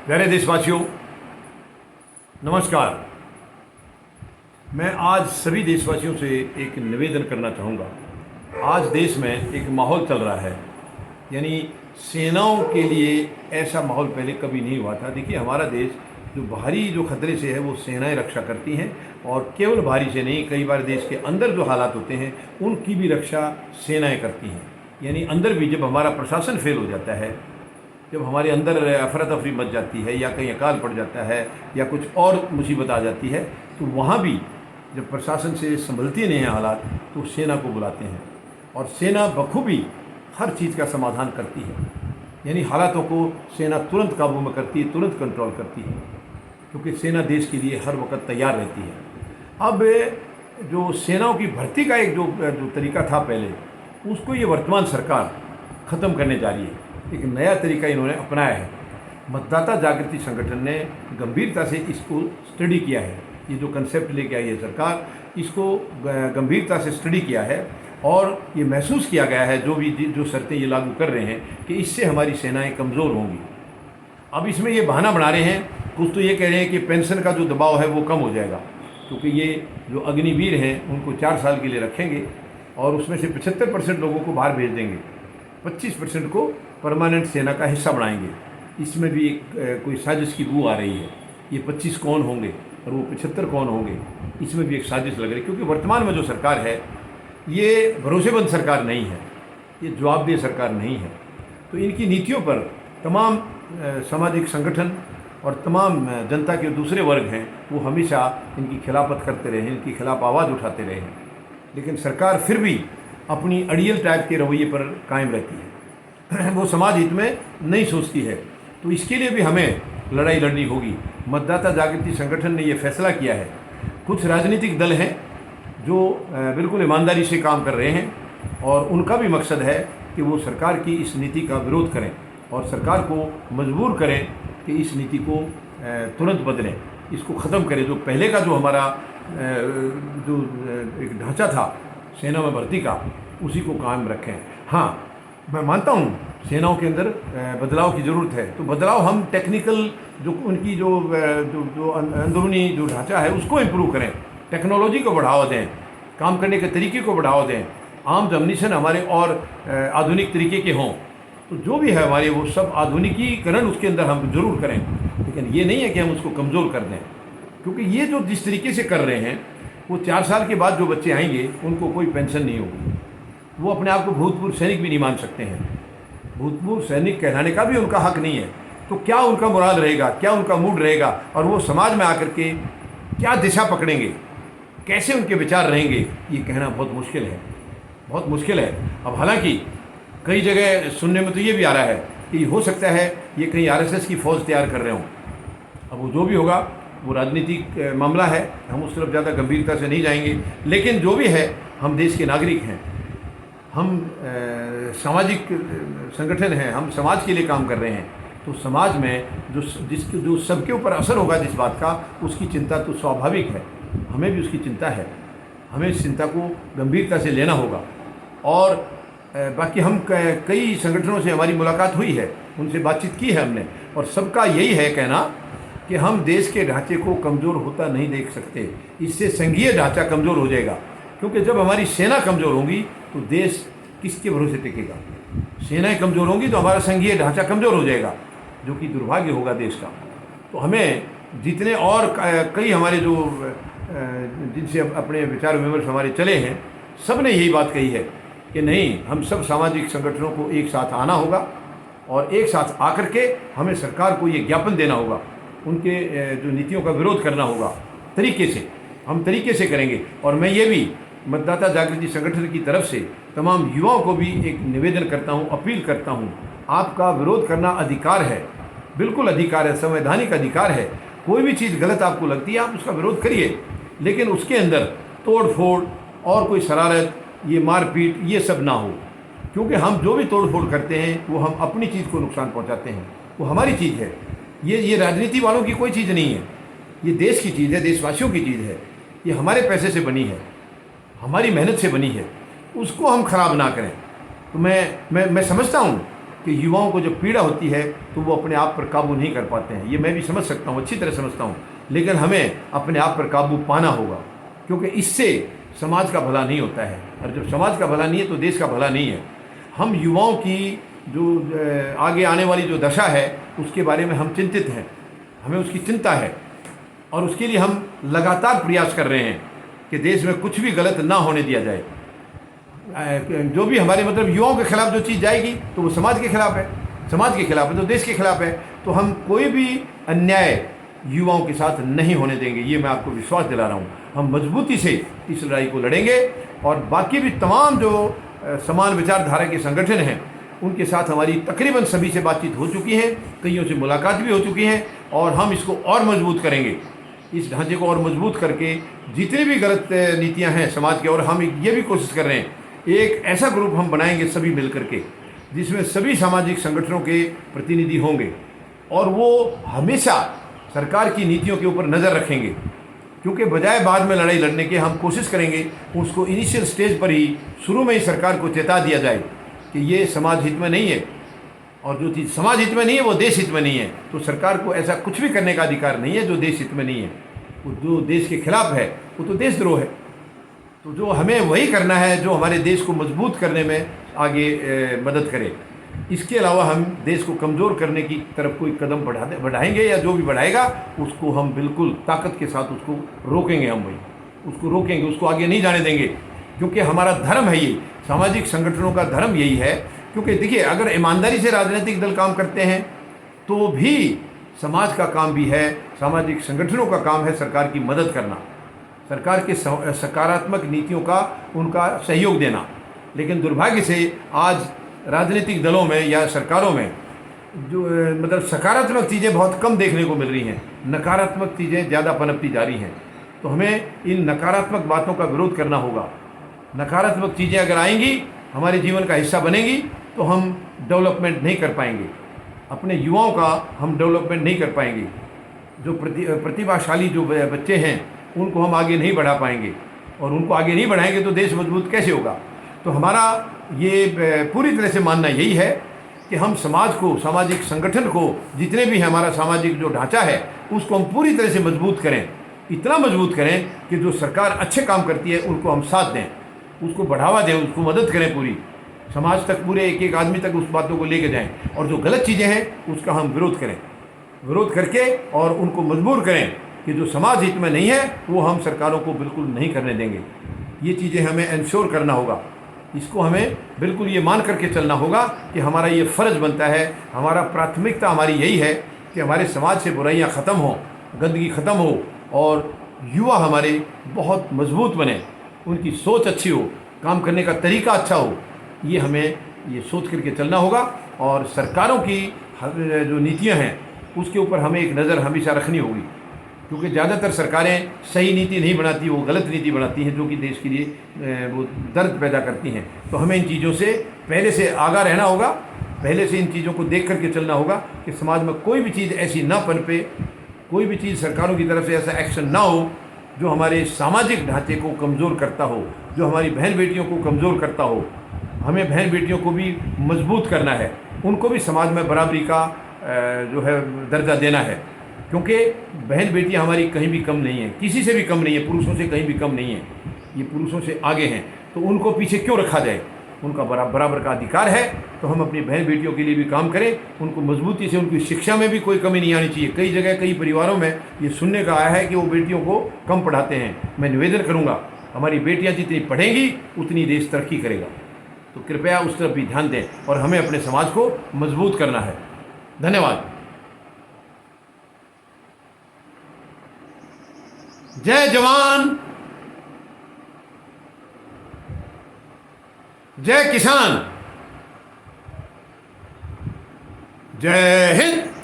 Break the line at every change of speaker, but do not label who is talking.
प्यारे देशवासियों, नमस्कार। मैं आज सभी देशवासियों से एक निवेदन करना चाहूँगा। आज देश में एक माहौल चल रहा है, यानी सेनाओं के लिए ऐसा माहौल पहले कभी नहीं हुआ था। देखिए, हमारा देश जो बाहरी जो खतरे से है वो सेनाएं रक्षा करती हैं, और केवल बाहरी से नहीं, कई बार देश के अंदर जो हालात होते हैं उनकी भी रक्षा सेनाएं करती हैं। यानी अंदर भी जब हमारा प्रशासन फेल हो जाता है, जब हमारे अंदर अफरा तफरी मच जाती है, या कहीं अकाल पड़ जाता है, या कुछ और मुसीबत आ जाती है, तो वहाँ भी जब प्रशासन से संभलती नहीं है हालात, तो सेना को बुलाते हैं और सेना बखूबी हर चीज़ का समाधान करती है। यानी हालातों को सेना तुरंत काबू में करती है, तुरंत कंट्रोल करती है, क्योंकि सेना देश के लिए हर वक्त तैयार रहती है। अब जो सेनाओं की भर्ती का एक जो तरीका था पहले, उसको ये वर्तमान सरकार ख़त्म करने जा रही है। एक नया तरीका इन्होंने अपनाया है। मतदाता जागृति संगठन ने गंभीरता से इसको स्टडी किया है। ये जो कंसेप्ट लेके आई है सरकार, इसको गंभीरता से स्टडी किया है, और ये महसूस किया गया है जो शर्तें ये लागू कर रहे हैं कि इससे हमारी सेनाएं कमज़ोर होंगी। अब इसमें ये बहाना बना रहे हैं, कुछ तो ये कह रहे हैं कि पेंशन का जो दबाव है वो कम हो जाएगा, क्योंकि ये जो अग्निवीर हैं उनको 4 साल के लिए रखेंगे और उसमें से 75% लोगों को बाहर भेज देंगे, 25% को परमानेंट सेना का हिस्सा बनाएंगे। इसमें भी एक कोई साजिश की बू आ रही है। ये 25 कौन होंगे और वो 75 कौन होंगे, इसमें भी एक साजिश लग रही है, क्योंकि वर्तमान में जो सरकार है ये भरोसेमंद सरकार नहीं है, ये जवाबदेह सरकार नहीं है। तो इनकी नीतियों पर तमाम सामाजिक संगठन और तमाम जनता के दूसरे वर्ग हैं वो हमेशा इनकी खिलाफत करते रहे हैं, इनकी खिलाफ आवाज़ उठाते रहे हैं, लेकिन सरकार फिर भी अपनी अड़ियल टाइप के रवैये पर कायम रहती है। वो समाज हित में नहीं सोचती है। तो इसके लिए भी हमें लड़ाई लड़नी होगी। मतदाता जागृति संगठन ने ये फैसला किया है। कुछ राजनीतिक दल हैं जो बिल्कुल ईमानदारी से काम कर रहे हैं, और उनका भी मकसद है कि वो सरकार की इस नीति का विरोध करें और सरकार को मजबूर करें कि इस नीति को तुरंत बदलें, इसको ख़त्म करें। जो पहले का जो हमारा जो एक ढांचा था सेना में भर्ती का, उसी को कायम रखें। हाँ, मैं मानता हूँ सेनाओं के अंदर बदलाव की ज़रूरत है। तो बदलाव हम टेक्निकल जो उनकी जो अंदरूनी जो ढांचा है उसको इम्प्रूव करें, टेक्नोलॉजी को बढ़ावा दें, काम करने के तरीके को बढ़ावा दें, आर्म्स एम्युनिशन हमारे और आधुनिक तरीके के हों। तो जो भी है हमारे, वो सब आधुनिकीकरण उसके अंदर हम जरूर करें, लेकिन ये नहीं है कि हम उसको कमज़ोर कर दें, क्योंकि ये जो जिस तरीके से कर रहे हैं, वो 4 साल के बाद जो बच्चे आएंगे उनको कोई पेंशन नहीं होगी। वो अपने आप को भूतपूर्व सैनिक भी नहीं मान सकते हैं, भूतपूर्व सैनिक कहलाने का भी उनका हक नहीं है। तो क्या उनका मुराद रहेगा, क्या उनका मूड रहेगा, और वो समाज में आकर के क्या दिशा पकड़ेंगे, कैसे उनके विचार रहेंगे, ये कहना बहुत मुश्किल है, बहुत मुश्किल है। अब हालांकि कई जगह सुनने में तो ये भी आ रहा है कि हो सकता है ये कहीं आरएसएस की फ़ौज तैयार कर रहे हों। अब वो जो भी होगा वो राजनीतिक मामला है, हम उस तरफ ज़्यादा गंभीरता से नहीं जाएंगे। लेकिन जो भी है, हम देश के नागरिक हैं, हम सामाजिक संगठन हैं, हम समाज के लिए काम कर रहे हैं। तो समाज में जो सबके ऊपर असर होगा जिस बात का, उसकी चिंता तो स्वाभाविक है, हमें भी उसकी चिंता है। हमें इस चिंता को गंभीरता से लेना होगा। और बाकी हम कई संगठनों से हमारी मुलाकात हुई है, उनसे बातचीत की है हमने, और सबका यही है कहना कि हम देश के ढांचे को कमज़ोर होता नहीं देख सकते। इससे संघीय ढांचा कमज़ोर हो जाएगा, क्योंकि जब हमारी सेना कमज़ोर होगी तो देश किसके भरोसे टिकेगा। सेनाएं कमज़ोर होंगी तो हमारा संघीय ढांचा कमज़ोर हो जाएगा, जो कि दुर्भाग्य होगा देश का। तो हमें जितने और कई हमारे जो जिनसे अपने विचार विमर्श हमारे चले हैं, सब ने यही बात कही है कि नहीं, हम सब सामाजिक संगठनों को एक साथ आना होगा, और एक साथ आकर के हमें सरकार को ये ज्ञापन देना होगा, उनके जो नीतियों का विरोध करना होगा तरीके से। हम तरीके से करेंगे। और मैं ये भी मतदाता जागृति संगठन की तरफ से तमाम युवाओं को भी एक निवेदन करता हूँ, अपील करता हूँ, आपका विरोध करना अधिकार है, बिल्कुल अधिकार है, संवैधानिक अधिकार है। कोई भी चीज़ गलत आपको लगती है, आप उसका विरोध करिए, लेकिन उसके अंदर तोड़ फोड़ और कोई शरारत, ये मारपीट, ये सब ना हो। क्योंकि हम जो भी तोड़ फोड़ करते हैं वो हम अपनी चीज़ को नुकसान पहुँचाते हैं, वो हमारी चीज़ है। ये राजनीति वालों की कोई चीज़ नहीं है, ये देश की चीज़ है, देशवासियों की चीज़ है। ये हमारे पैसे से बनी है, हमारी मेहनत से बनी है, उसको हम खराब ना करें। तो मैं समझता हूँ कि युवाओं को जब पीड़ा होती है तो वो अपने आप पर काबू नहीं कर पाते हैं। ये मैं भी समझ सकता हूँ, अच्छी तरह समझता हूँ, लेकिन हमें अपने आप पर काबू पाना होगा, क्योंकि इससे समाज का भला नहीं होता है, और जब समाज का भला नहीं है तो देश का भला नहीं है। हम युवाओं की जो आगे आने वाली जो दशा है उसके बारे में हम चिंतित हैं, हमें उसकी चिंता है, और उसके लिए हम लगातार प्रयास कर रहे हैं कि देश में कुछ भी गलत ना होने दिया जाए। जो भी हमारे मतलब युवाओं के खिलाफ जो चीज़ जाएगी तो वो समाज के खिलाफ है, समाज के खिलाफ है तो देश के खिलाफ है। तो हम कोई भी अन्याय युवाओं के साथ नहीं होने देंगे, ये मैं आपको विश्वास दिला रहा हूँ। हम मजबूती से इस लड़ाई को लड़ेंगे, और बाकी भी तमाम जो समान विचारधारा के संगठन हैं उनके साथ हमारी तकरीबन सभी से बातचीत हो चुकी है, कईयों से मुलाकात भी हो चुकी है, और हम इसको और मजबूत करेंगे, इस ढांचे को और मजबूत करके जितनी भी गलत नीतियां हैं समाज के, और हम ये भी कोशिश कर रहे हैं एक ऐसा ग्रुप हम बनाएंगे सभी मिल करके जिसमें सभी सामाजिक संगठनों के प्रतिनिधि होंगे, और वो हमेशा सरकार की नीतियों के ऊपर नज़र रखेंगे, क्योंकि बजाय बाद में लड़ाई लड़ने के हम कोशिश करेंगे उसको इनिशियल स्टेज पर ही, शुरू में ही सरकार को चेता दिया जाए कि ये समाज हित में नहीं है, और जो चीज़ समाज हित में नहीं है वो देश हित में नहीं है। तो सरकार को ऐसा कुछ भी करने का अधिकार नहीं है जो देश हित में नहीं है। वो जो देश के खिलाफ है वो तो देशद्रोह है। तो जो हमें वही करना है जो हमारे देश को मजबूत करने में आगे मदद करे। इसके अलावा हम देश को कमज़ोर करने की तरफ कोई कदम बढ़ाएंगे या जो भी बढ़ाएगा उसको हम बिल्कुल ताकत के साथ उसको रोकेंगे, हम भाई उसको रोकेंगे, उसको आगे नहीं जाने देंगे, क्योंकि हमारा धर्म है ये, सामाजिक संगठनों का धर्म यही है। क्योंकि देखिए, अगर ईमानदारी से राजनीतिक दल काम करते हैं तो भी समाज का काम भी है, सामाजिक संगठनों का काम है सरकार की मदद करना, सरकार के सकारात्मक नीतियों का उनका सहयोग देना। लेकिन दुर्भाग्य से आज राजनीतिक दलों में या सरकारों में जो मतलब सकारात्मक चीज़ें बहुत कम देखने को मिल रही हैं, नकारात्मक चीज़ें ज़्यादा पनपती जा रही हैं। तो हमें इन नकारात्मक बातों का विरोध करना होगा। नकारात्मक चीज़ें अगर आएंगी, हमारे जीवन का हिस्सा बनेंगी, तो हम डेवलपमेंट नहीं कर पाएंगे, अपने युवाओं का हम डेवलपमेंट नहीं कर पाएंगे। जो प्रतिभाशाली जो बच्चे हैं उनको हम आगे नहीं बढ़ा पाएंगे, और उनको आगे नहीं बढ़ाएंगे तो देश मजबूत कैसे होगा। तो हमारा ये पूरी तरह से मानना यही है कि हम समाज को, सामाजिक संगठन को, जितने भी है हमारा सामाजिक जो ढांचा है उसको हम पूरी तरह से मजबूत करें, इतना मजबूत करें कि जो सरकार अच्छे काम करती है उनको हम साथ दें, उसको बढ़ावा दें, उसको मदद करें, पूरी समाज तक, पूरे एक एक आदमी तक उस बातों को लेके जाएं, और जो गलत चीज़ें हैं उसका हम विरोध करें, विरोध करके और उनको मजबूर करें कि जो समाज हित में नहीं है वो हम सरकारों को बिल्कुल नहीं करने देंगे। ये चीज़ें हमें इंश्योर करना होगा, इसको हमें बिल्कुल ये मान करके चलना होगा कि हमारा ये फ़र्ज़ बनता है, हमारा प्राथमिकता हमारी यही है कि हमारे समाज से बुराइयाँ ख़त्म हो, गंदगी ख़त्म हो, और युवा हमारे बहुत मजबूत बने, उनकी सोच अच्छी हो, काम करने का तरीका अच्छा हो। ये हमें ये सोच करके चलना होगा, और सरकारों की जो नीतियां हैं उसके ऊपर हमें एक नज़र हमेशा रखनी होगी, क्योंकि ज़्यादातर सरकारें सही नीति नहीं बनाती, वो गलत नीति बनाती हैं जो कि देश के लिए वो दर्द पैदा करती हैं। तो हमें इन चीज़ों से पहले से आगाह रहना होगा, पहले से इन चीज़ों को देख करके चलना होगा कि समाज में कोई भी चीज़ ऐसी ना पनपे, कोई भी चीज़ सरकारों की तरफ से ऐसा एक्शन ना हो जो हमारे सामाजिक ढांचे को कमज़ोर करता हो, जो हमारी बहन बेटियों को कमज़ोर करता हो। हमें बहन बेटियों को भी मजबूत करना है, उनको भी समाज में बराबरी का जो है दर्जा देना है, क्योंकि बहन बेटियां हमारी कहीं भी कम नहीं हैं, किसी से भी कम नहीं है, पुरुषों से कहीं भी कम नहीं है, ये पुरुषों से आगे हैं। तो उनको पीछे क्यों रखा जाए, उनका बराबर का अधिकार है। तो हम अपनी बहन बेटियों के लिए भी काम करें, उनको मजबूती से, उनकी शिक्षा में भी कोई कमी नहीं आनी चाहिए। कई जगह कई परिवारों में ये सुनने का आया है कि वो बेटियों को कम पढ़ाते हैं। मैं निवेदन करूँगा, हमारी बेटियाँ जितनी पढ़ेंगी उतनी देश तरक्की करेगा। तो कृपया उस तरफ भी ध्यान दें, और हमें अपने समाज को मजबूत करना है। धन्यवाद। जय जवान, जय किसान, जय हिंद।